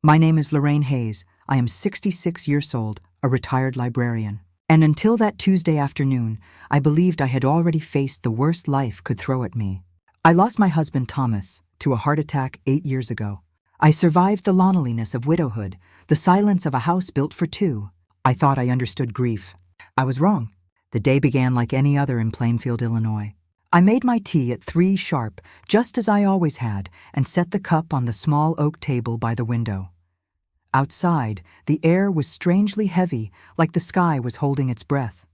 My name is Lorraine Hayes. I am 66 years old, a retired librarian. And until that Tuesday afternoon, I believed I had already faced the worst life could throw at me. I lost my husband, Thomas, to a heart attack 8 years ago. I survived the loneliness of widowhood, the silence of a house built for two. I thought I understood grief. I was wrong. The day began like any other in Plainfield, Illinois. I made my tea at 3 sharp, just as I always had, and set the cup on the small oak table by the window. Outside, the air was strangely heavy, like the sky was holding its breath.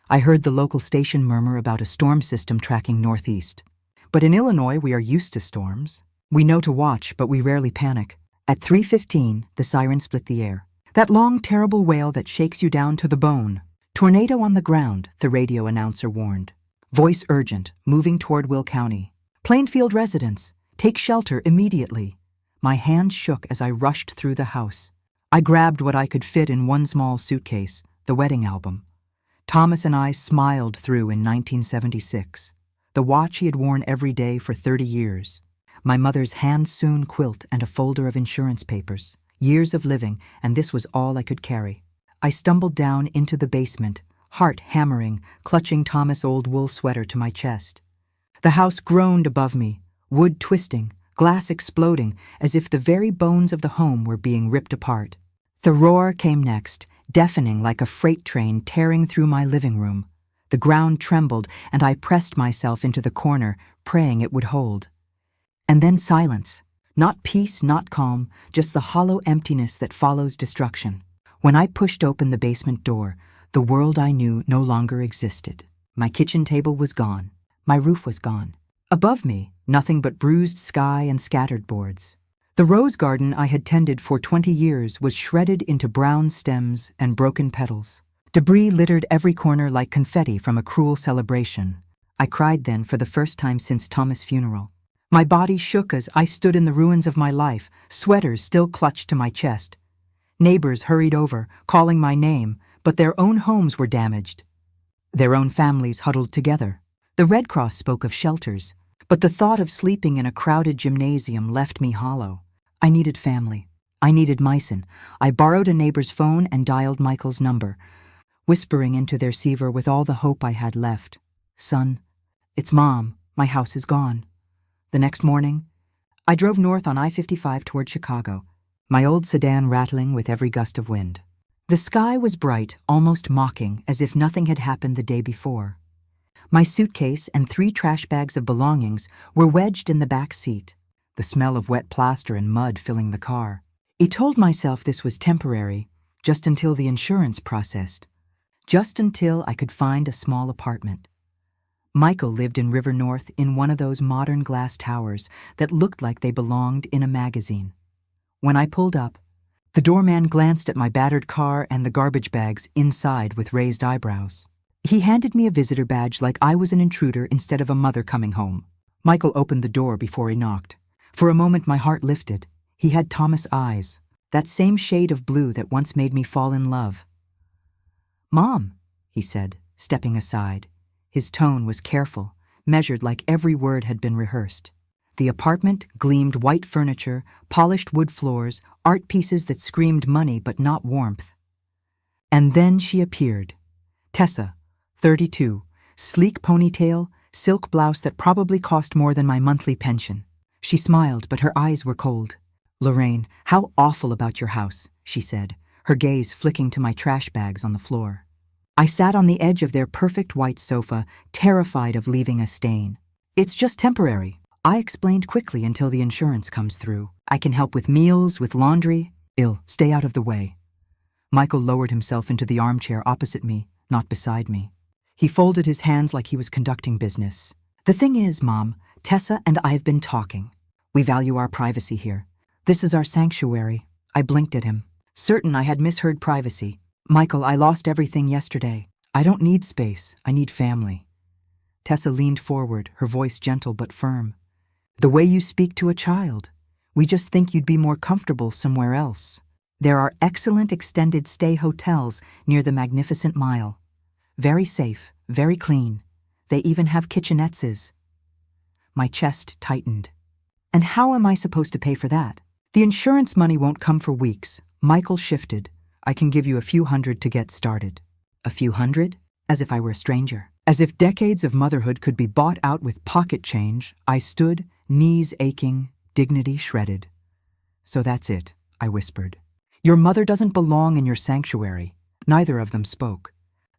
I heard the local station murmur about a storm system tracking northeast. But in Illinois, we are used to storms. We know to watch, but we rarely panic. At 3:15, the siren split the air. That long, terrible wail that shakes you down to the bone. Tornado on the ground, the radio announcer warned. Voice urgent, moving toward Will County. Plainfield residents, take shelter immediately. My hands shook as I rushed through the house. I grabbed what I could fit in one small suitcase, the wedding album. Thomas and I smiled through in 1976, the watch he had worn every day for 30 years. My mother's hand-sewn quilt and a folder of insurance papers. Years of living, and this was all I could carry. I stumbled down into the basement, heart hammering, clutching Thomas' old wool sweater to my chest. The house groaned above me, wood twisting, glass exploding, as if the very bones of the home were being ripped apart. The roar came next, deafening like a freight train tearing through my living room. The ground trembled, and I pressed myself into the corner, praying it would hold. And then silence. Not peace, not calm, just the hollow emptiness that follows destruction. When I pushed open the basement door, the world I knew no longer existed. My kitchen table was gone. My roof was gone. Above me, nothing but bruised sky and scattered boards. The rose garden I had tended for 20 years was shredded into brown stems and broken petals. Debris littered every corner like confetti from a cruel celebration. I cried then for the first time since Thomas' funeral. My body shook as I stood in the ruins of my life, sweaters still clutched to my chest. Neighbors hurried over, calling my name, but their own homes were damaged. Their own families huddled together. The Red Cross spoke of shelters, but the thought of sleeping in a crowded gymnasium left me hollow. I needed family. I needed Myson. I borrowed a neighbor's phone and dialed Michael's number, whispering into their receiver with all the hope I had left. "Son, it's Mom. My house is gone." The next morning, I drove north on I-55 toward Chicago, my old sedan rattling with every gust of wind. The sky was bright, almost mocking, as if nothing had happened the day before. My suitcase and 3 trash bags of belongings were wedged in the back seat, the smell of wet plaster and mud filling the car. I told myself this was temporary, just until the insurance processed, just until I could find a small apartment. Michael lived in River North in one of those modern glass towers that looked like they belonged in a magazine. When I pulled up, the doorman glanced at my battered car and the garbage bags inside with raised eyebrows. He handed me a visitor badge like I was an intruder instead of a mother coming home. Michael opened the door before he knocked. For a moment my heart lifted. He had Thomas' eyes, that same shade of blue that once made me fall in love. "Mom," he said, stepping aside. His tone was careful, measured like every word had been rehearsed. The apartment gleamed white furniture, polished wood floors, art pieces that screamed money but not warmth. And then she appeared. Tessa, 32, sleek ponytail, silk blouse that probably cost more than my monthly pension. She smiled, but her eyes were cold. "Lorraine, how awful about your house," she said, her gaze flicking to my trash bags on the floor. I sat on the edge of their perfect white sofa, terrified of leaving a stain. "It's just temporary," I explained quickly until the insurance comes through. "I can help with meals, with laundry." Stay out of the way." Michael lowered himself into the armchair opposite me, not beside me. He folded his hands like he was conducting business. "The thing is, Mom, Tessa and I have been talking. We value our privacy here. This is our sanctuary." I blinked at him, certain I had misheard privacy. "Michael, I lost everything yesterday. I don't need space. I need family." Tessa leaned forward, her voice gentle but firm. "The way you speak to a child. We just think you'd be more comfortable somewhere else. There are excellent extended stay hotels near the Magnificent Mile. Very safe, very clean. They even have kitchenettes." My chest tightened. "And how am I supposed to pay for that?" The insurance money won't come for weeks. Michael shifted. I can give you a few hundred to get started. A few hundred? As if I were a stranger. As if decades of motherhood could be bought out with pocket change, I stood, knees aching, dignity shredded. So that's it, I whispered. Your mother doesn't belong in your sanctuary. Neither of them spoke.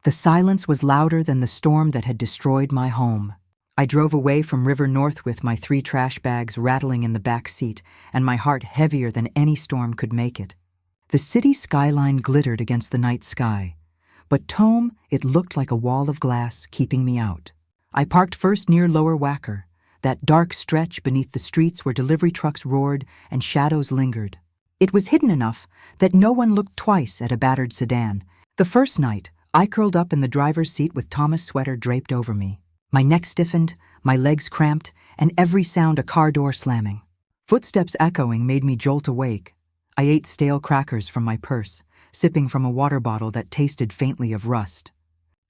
The silence was louder than the storm that had destroyed my home. I drove away from River North with my 3 trash bags rattling in the back seat and my heart heavier than any storm could make it. The city skyline glittered against the night sky, but Tome, it looked like a wall of glass keeping me out. I parked first near Lower Wacker, that dark stretch beneath the streets where delivery trucks roared and shadows lingered. It was hidden enough that no one looked twice at a battered sedan. The first night, I curled up in the driver's seat with Thomas' sweater draped over me. My neck stiffened, my legs cramped, and every sound a car door slamming. Footsteps echoing made me jolt awake. I ate stale crackers from my purse, sipping from a water bottle that tasted faintly of rust.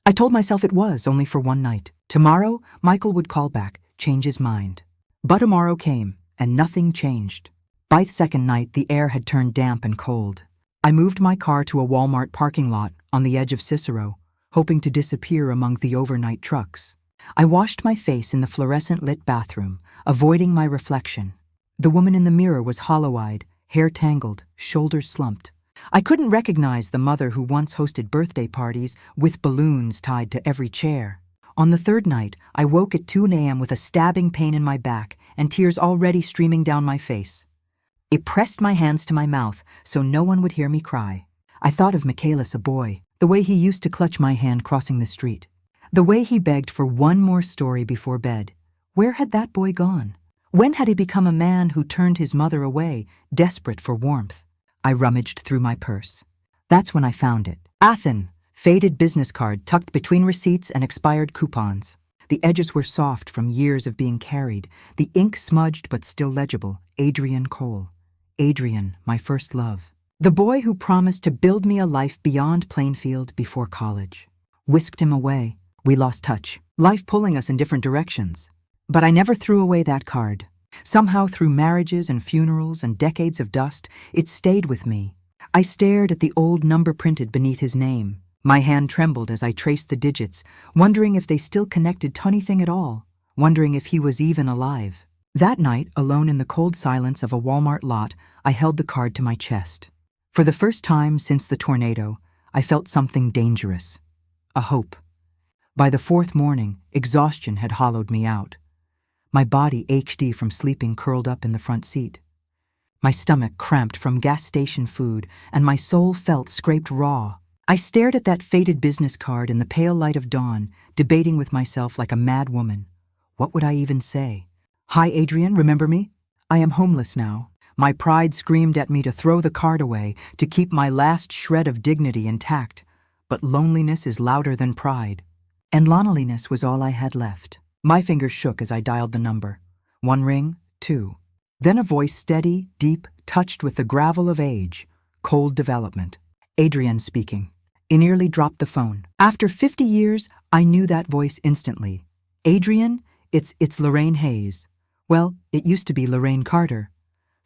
I told myself it was only for one night. Tomorrow, Michael would call back, change his mind. But tomorrow came, and nothing changed. By the second night, the air had turned damp and cold. I moved my car to a Walmart parking lot on the edge of Cicero, hoping to disappear among the overnight trucks. I washed my face in the fluorescent-lit bathroom, avoiding my reflection. The woman in the mirror was hollow-eyed, hair tangled, shoulders slumped. I couldn't recognize the mother who once hosted birthday parties with balloons tied to every chair. On the third night, I woke at 2 a.m. with a stabbing pain in my back and tears already streaming down my face. I pressed my hands to my mouth so no one would hear me cry. I thought of Michaelis, a boy, the way he used to clutch my hand crossing the street. The way he begged for one more story before bed. Where had that boy gone? When had he become a man who turned his mother away, desperate for warmth? I rummaged through my purse. That's when I found it. Athen, faded business card tucked between receipts and expired coupons. The edges were soft from years of being carried, the ink smudged but still legible. Adrian Cole. Adrian, my first love. The boy who promised to build me a life beyond Plainfield before college. Whisked him away. We lost touch, life pulling us in different directions. But I never threw away that card. Somehow, through marriages and funerals and decades of dust, it stayed with me. I stared at the old number printed beneath his name. My hand trembled as I traced the digits, wondering if they still connected to anything at all, wondering if he was even alive. That night, alone in the cold silence of a Walmart lot, I held the card to my chest. For the first time since the tornado, I felt something dangerous. A hope. By the 4th morning, exhaustion had hollowed me out. My body ached from sleeping curled up in the front seat. My stomach cramped from gas station food, and my soul felt scraped raw. I stared at that faded business card in the pale light of dawn, debating with myself like a mad woman. What would I even say? Hi, Adrian, remember me? I am homeless now. My pride screamed at me to throw the card away, to keep my last shred of dignity intact. But loneliness is louder than pride. And loneliness was all I had left. My fingers shook as I dialed the number. 1 ring, 2. Then a voice steady, deep, touched with the gravel of age. Cold development. Adrian speaking. I nearly dropped the phone. After 50 years, I knew that voice instantly. Adrian, it's Lorraine Hayes. Well, it used to be Lorraine Carter.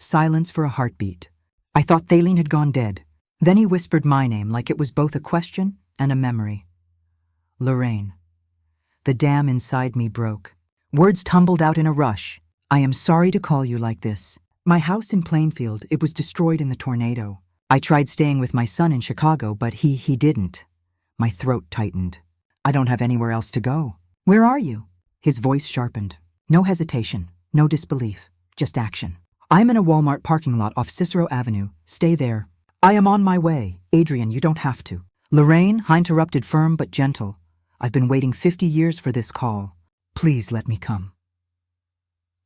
Silence for a heartbeat. I thought Thaleen had gone dead. Then he whispered my name like it was both a question and a memory. Lorraine. The dam inside me broke. Words tumbled out in a rush. I am sorry to call you like this. My house in Plainfield, it was destroyed in the tornado. I tried staying with my son in Chicago, but he didn't. My throat tightened. I don't have anywhere else to go. Where are you? His voice sharpened. No hesitation, no disbelief, just action. I'm in a Walmart parking lot off Cicero Avenue. Stay there. I am on my way. Adrian, you don't have to. Lorraine, I interrupted, firm but gentle. I've been waiting 50 years for this call. Please let me come.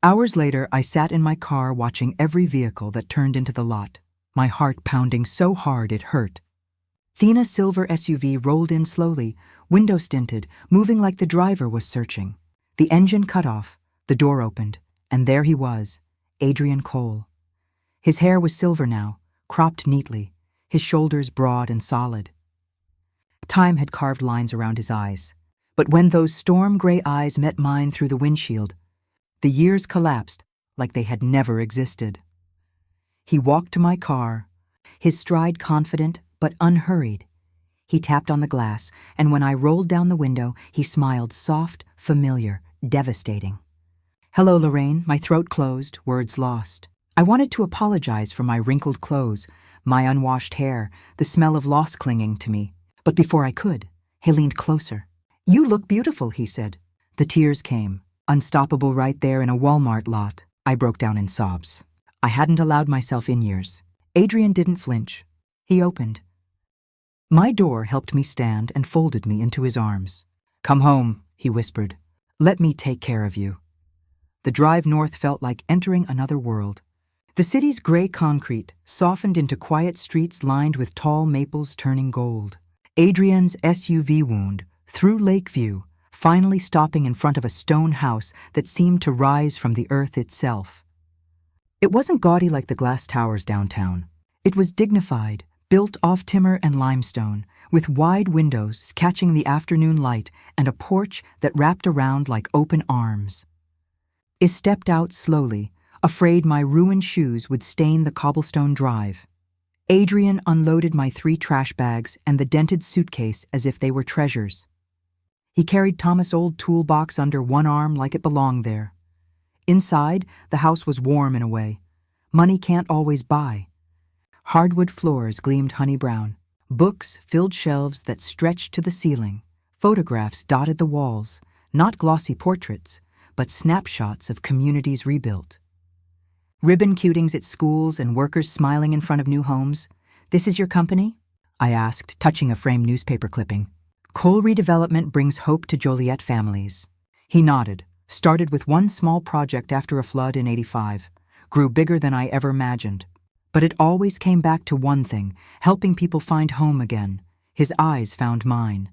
Hours later, I sat in my car watching every vehicle that turned into the lot, my heart pounding so hard it hurt. Thena's silver SUV rolled in slowly, window stinted, moving like the driver was searching. The engine cut off, the door opened, and there he was, Adrian Cole. His hair was silver now, cropped neatly, his shoulders broad and solid. Time had carved lines around his eyes, but when those storm-gray eyes met mine through the windshield, the years collapsed like they had never existed. He walked to my car, his stride confident but unhurried. He tapped on the glass, and when I rolled down the window, he smiled soft, familiar, devastating. "Hello, Lorraine," my throat closed, words lost. I wanted to apologize for my wrinkled clothes, my unwashed hair, the smell of loss clinging to me. But before I could, he leaned closer. "You look beautiful," he said. The tears came, unstoppable right there in a Walmart lot. I broke down in sobs. I hadn't allowed myself in years. Adrian didn't flinch. He opened. My door helped me stand and folded me into his arms. "Come home," he whispered. "Let me take care of you." The drive north felt like entering another world. The city's gray concrete softened into quiet streets lined with tall maples turning gold. Adrian's SUV wound through Lakeview, finally stopping in front of a stone house that seemed to rise from the earth itself. It wasn't gaudy like the glass towers downtown. It was dignified, built off timber and limestone, with wide windows catching the afternoon light and a porch that wrapped around like open arms. I stepped out slowly, afraid my ruined shoes would stain the cobblestone drive. Adrian unloaded my 3 trash bags and the dented suitcase as if they were treasures. He carried Thomas' old toolbox under one arm like it belonged there. Inside, the house was warm in a way money can't always buy. Hardwood floors gleamed honey brown. Books filled shelves that stretched to the ceiling. Photographs dotted the walls, not glossy portraits, but snapshots of communities rebuilt. Ribbon cutings at schools and workers smiling in front of new homes. "This is your company?" I asked, touching a framed newspaper clipping. "Coal redevelopment brings hope to Joliet families." He nodded, started with one small project after a flood in '85, grew bigger than I ever imagined. But it always came back to one thing, helping people find home again. His eyes found mine.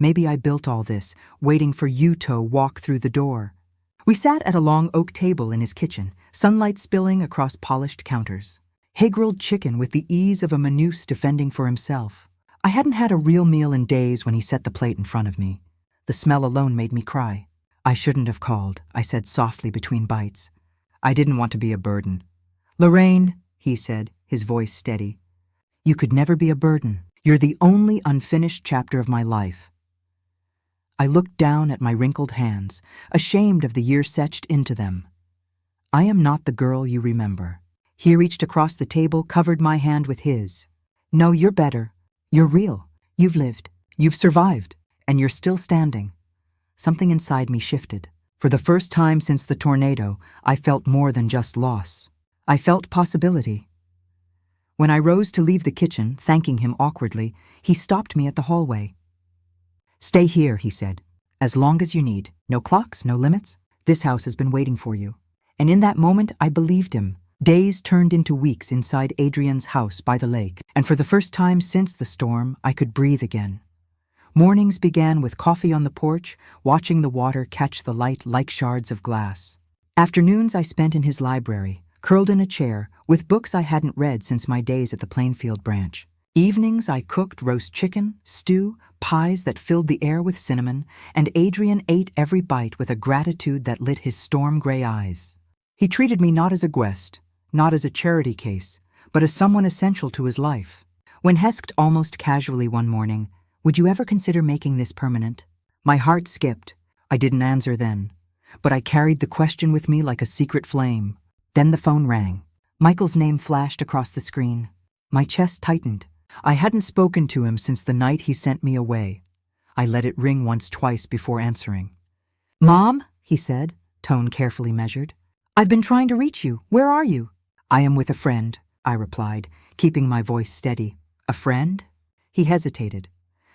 "Maybe I built all this, waiting for you to walk through the door." We sat at a long oak table in his kitchen, sunlight spilling across polished counters. He grilled chicken with the ease of a Manus defending for himself. I hadn't had a real meal in days when he set the plate in front of me. The smell alone made me cry. "I shouldn't have called," I said softly between bites. "I didn't want to be a burden." "Lorraine," he said, his voice steady, "you could never be a burden. You're the only unfinished chapter of my life." I looked down at my wrinkled hands, ashamed of the years etched into them. "I am not the girl you remember." He reached across the table, covered my hand with his. "No, you're better. You're real. You've lived. You've survived. And you're still standing." Something inside me shifted. For the first time since the tornado, I felt more than just loss. I felt possibility. When I rose to leave the kitchen, thanking him awkwardly, he stopped me at the hallway. "Stay here," he said. "As long as you need. No clocks, no limits. This house has been waiting for you." And in that moment, I believed him. Days turned into weeks inside Adrian's house by the lake, and for the first time since the storm, I could breathe again. Mornings began with coffee on the porch, watching the water catch the light like shards of glass. Afternoons I spent in his library, curled in a chair, with books I hadn't read since my days at the Plainfield branch. Evenings I cooked roast chicken, stew, pies that filled the air with cinnamon, and Adrian ate every bite with a gratitude that lit his storm-gray eyes. He treated me not as a guest, not as a charity case, but as someone essential to his life. When Hesked almost casually one morning, "Would you ever consider making this permanent?" My heart skipped. I didn't answer then, but I carried the question with me like a secret flame. Then the phone rang. Michael's name flashed across the screen. My chest tightened. I hadn't spoken to him since the night he sent me away. I let it ring twice before answering. "Mom," he said, tone carefully measured. "I've been trying to reach you. Where are you?" "I am with a friend," I replied, keeping my voice steady. "A friend?" He hesitated.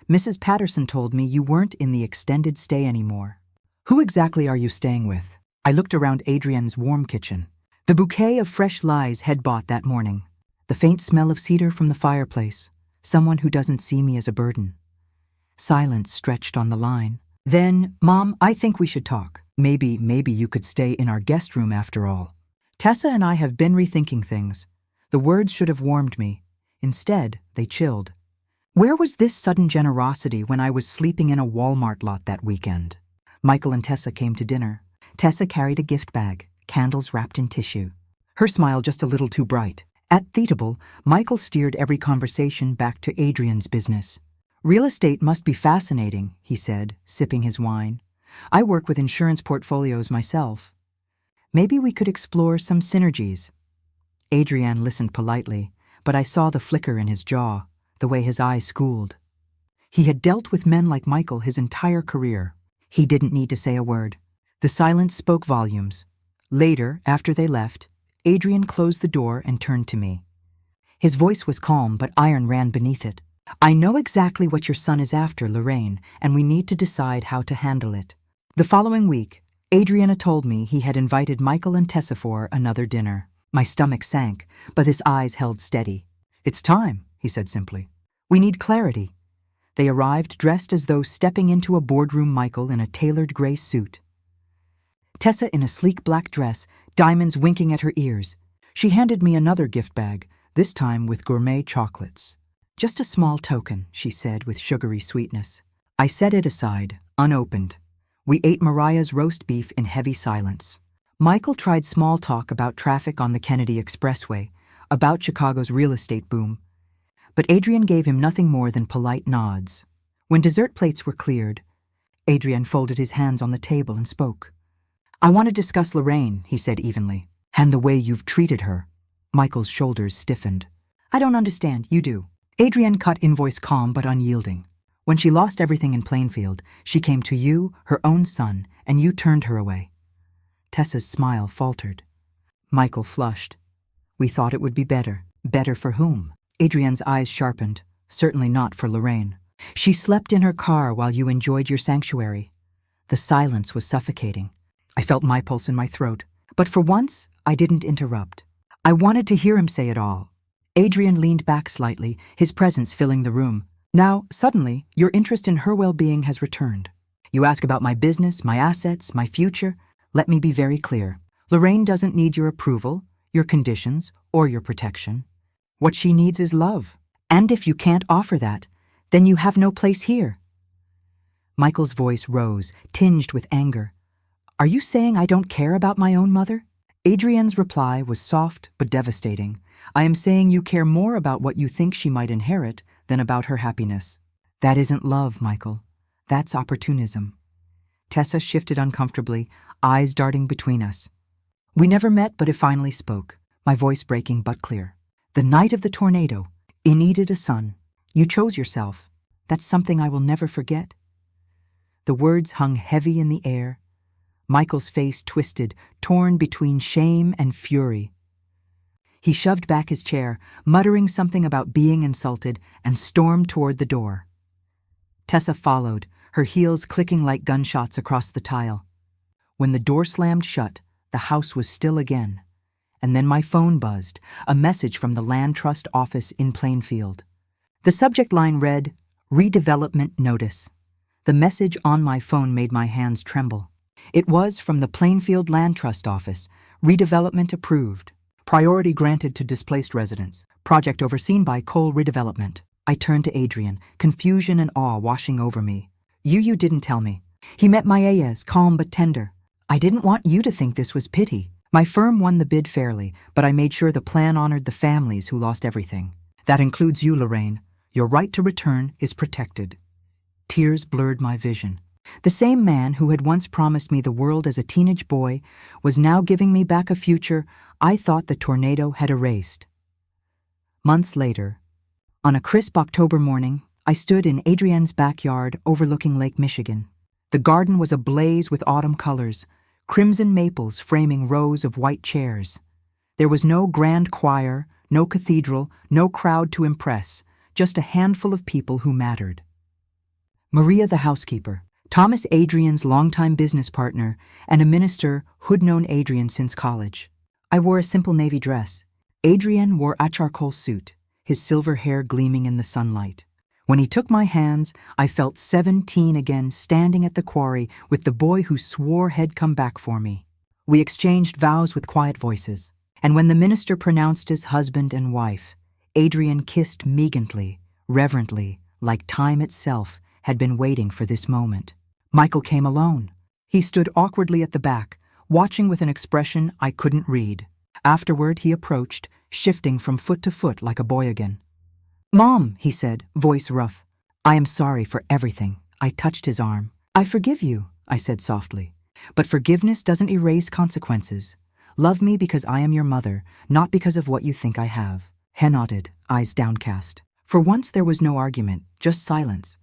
"Mrs. Patterson told me you weren't in the extended stay anymore." "Who exactly are you staying with?" I looked around Adrian's warm kitchen. The bouquet of fresh lies he'd bought that morning. The faint smell of cedar from the fireplace. Someone who doesn't see me as a burden. Silence stretched on the line. Then, "Mom, I think we should talk. Maybe you could stay in our guest room after all. Tessa and I have been rethinking things." The words should have warmed me. Instead, they chilled. Where was this sudden generosity when I was sleeping in a Walmart lot that weekend? Michael and Tessa came to dinner. Tessa carried a gift bag, candles wrapped in tissue. Her smile just a little too bright. At Theatable, Michael steered every conversation back to Adrian's business. "Real estate must be fascinating," he said, sipping his wine. "I work with insurance portfolios myself. Maybe we could explore some synergies." Adrian listened politely, but I saw the flicker in his jaw, the way his eyes schooled. He had dealt with men like Michael his entire career. He didn't need to say a word. The silence spoke volumes. Later, after they left, Adrian closed the door and turned to me. His voice was calm, but iron ran beneath it. "I know exactly what your son is after, Lorraine, and we need to decide how to handle it." The following week, Adriana told me he had invited Michael and Tessa for another dinner. My stomach sank, but his eyes held steady. "It's time," he said simply. "We need clarity." They arrived dressed as though stepping into a boardroom, Michael in a tailored gray suit, Tessa in a sleek black dress, diamonds winking at her ears. She handed me another gift bag, this time with gourmet chocolates. "Just a small token," she said with sugary sweetness. I set it aside, unopened. We ate Mariah's roast beef in heavy silence. Michael tried small talk about traffic on the Kennedy Expressway, about Chicago's real estate boom, but Adrian gave him nothing more than polite nods. When dessert plates were cleared, Adrian folded his hands on the table and spoke. "I want to discuss Lorraine," he said evenly, "and the way you've treated her." Michael's shoulders stiffened. "I don't understand, you do." Adrian cut in voice calm but unyielding. "When she lost everything in Plainfield, she came to you, her own son, and you turned her away." Tessa's smile faltered. Michael flushed. "We thought it would be better." "Better for whom?" Adrian's eyes sharpened. "Certainly not for Lorraine. She slept in her car while you enjoyed your sanctuary." The silence was suffocating. I felt my pulse in my throat, but for once, I didn't interrupt. I wanted to hear him say it all. Adrian leaned back slightly, his presence filling the room. "Now, suddenly, your interest in her well-being has returned. You ask about my business, my assets, my future. Let me be very clear. Lorraine doesn't need your approval, your conditions, or your protection. What she needs is love. And if you can't offer that, then you have no place here." Michael's voice rose, tinged with anger. "Are you saying I don't care about my own mother?" Adrian's reply was soft but devastating. "I am saying you care more about what you think she might inherit than about her happiness." "That isn't love, Michael. That's opportunism." Tessa shifted uncomfortably, eyes darting between us. We never met, but it finally spoke, my voice breaking but clear. "The night of the tornado, you needed a son. You chose yourself. That's something I will never forget." The words hung heavy in the air. Michael's face twisted, torn between shame and fury. He shoved back his chair, muttering something about being insulted, and stormed toward the door. Tessa followed, her heels clicking like gunshots across the tile. When the door slammed shut, the house was still again. And then my phone buzzed, a message from the Land Trust office in Plainfield. The subject line read, "Redevelopment Notice." The message on my phone made my hands tremble. It was from the Plainfield Land Trust office, redevelopment approved. Priority granted to displaced residents. Project overseen by Coal Redevelopment. I turned to Adrian, confusion and awe washing over me. You didn't tell me." He met my AS, calm but tender. "I didn't want you to think this was pity. My firm won the bid fairly, but I made sure the plan honored the families who lost everything. That includes you, Lorraine. Your right to return is protected." Tears blurred my vision. The same man who had once promised me the world as a teenage boy was now giving me back a future I thought the tornado had erased. Months later, on a crisp October morning, I stood in Adrian's backyard overlooking Lake Michigan. The garden was ablaze with autumn colors, crimson maples framing rows of white chairs. There was no grand choir, no cathedral, no crowd to impress, just a handful of people who mattered. Maria the housekeeper, Thomas Adrian's longtime business partner, and a minister who'd known Adrian since college. I wore a simple navy dress. Adrian wore a charcoal suit, his silver hair gleaming in the sunlight. When he took my hands, I felt 17 again, standing at the quarry with the boy who swore had come back for me. We exchanged vows with quiet voices, and when the minister pronounced us husband and wife, Adrian kissed me gently, reverently, like time itself had been waiting for this moment. Michael came alone. He stood awkwardly at the back, watching with an expression I couldn't read. Afterward, he approached, shifting from foot to foot like a boy again. "Mom," he said, voice rough. "I am sorry for everything." I touched his arm. "I forgive you," I said softly. "But forgiveness doesn't erase consequences. Love me because I am your mother, not because of what you think I have." He nodded, eyes downcast. For once there was no argument, just silence.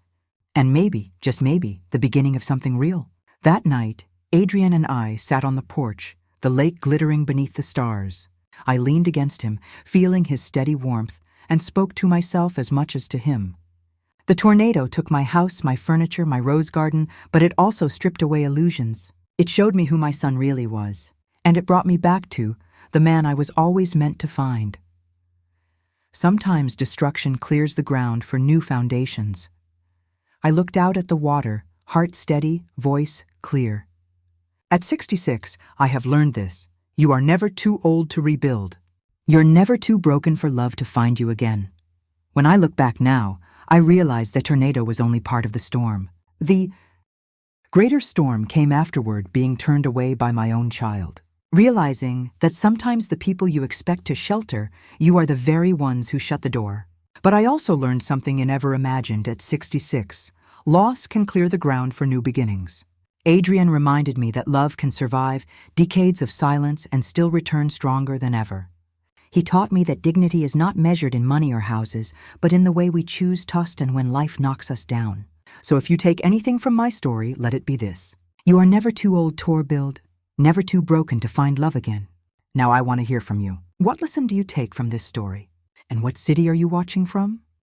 And maybe, just maybe, the beginning of something real. That night, Adrian and I sat on the porch, the lake glittering beneath the stars. I leaned against him, feeling his steady warmth, and spoke to myself as much as to him. The tornado took my house, my furniture, my rose garden, but it also stripped away illusions. It showed me who my son really was, and it brought me back to the man I was always meant to find. Sometimes destruction clears the ground for new foundations. I looked out at the water, heart steady, voice clear. At 66, I have learned this. You are never too old to rebuild. You're never too broken for love to find you again. When I look back now, I realize the tornado was only part of the storm. The greater storm came afterward, being turned away by my own child. Realizing that sometimes the people you expect to shelter, you are the very ones who shut the door. But I also learned something I never imagined at 66. Loss can clear the ground for new beginnings. Adrian reminded me that love can survive decades of silence and still return stronger than ever. He taught me that dignity is not measured in money or houses, but in the way we choose trust and when life knocks us down. So if you take anything from my story, let it be this. You are never too old to rebuild, never too broken to find love again. Now I want to hear from you. What lesson do you take from this story? And what city are you watching from?